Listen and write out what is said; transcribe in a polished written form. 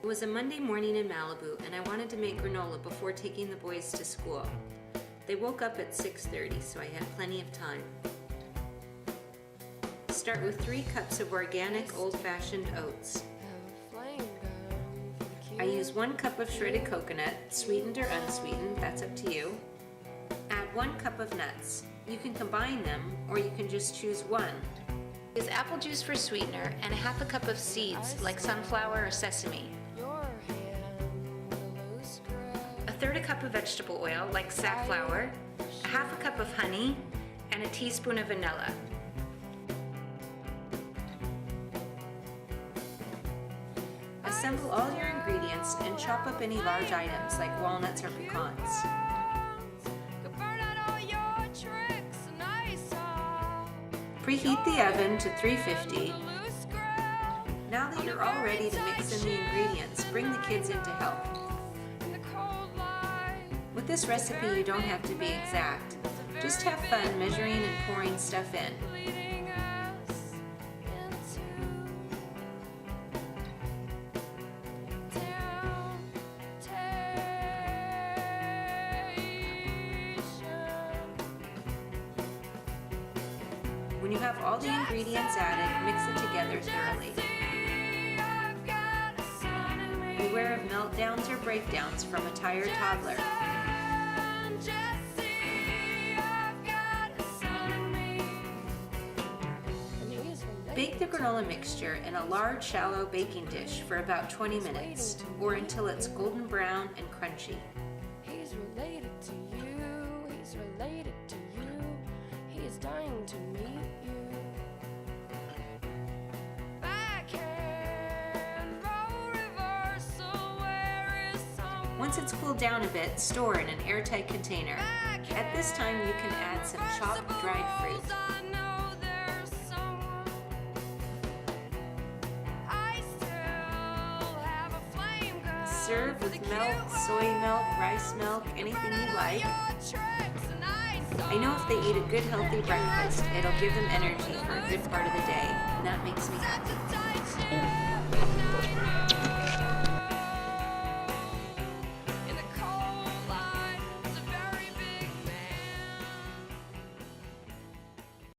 It was a Monday morning in Malibu, and I wanted to make granola before taking the boys to school. They woke up at 6:30, so I had plenty of time. Start with 3 cups of organic old-fashioned oats. I use 1 cup of shredded coconut, sweetened or unsweetened, that's up to you. Add 1 cup of nuts. You can combine them, or you can just choose one. Use apple juice for sweetener and 1/2 cup of seeds like sunflower or sesame. 1/3 cup of vegetable oil like safflower, 1/2 cup of honey, and a teaspoon of vanilla. Assemble all your ingredients and chop up any large items like walnuts or pecans. Preheat the oven to 350. Now that you're all ready to mix in the ingredients, bring the kids in to help. With this recipe, you don't have to be exact. Just have fun measuring and pouring stuff in. When you have all the ingredients added, mix it together thoroughly. Beware of meltdowns or breakdowns from a tired toddler. Bake the granola mixture in a large, shallow baking dish for about 20 minutes, or until it's golden brown and crunchy. He's related to you, he's related to you, he is dying to meet you. Backhand, roll reversal, where is someone? Once it's cooled down a bit, store in an airtight container. At this time, you can add some chopped dried fruit. Serve with milk, soy milk, rice milk, anything you like. I know if they eat a good healthy breakfast, it'll give them energy for a good part of the day, and that makes me happy.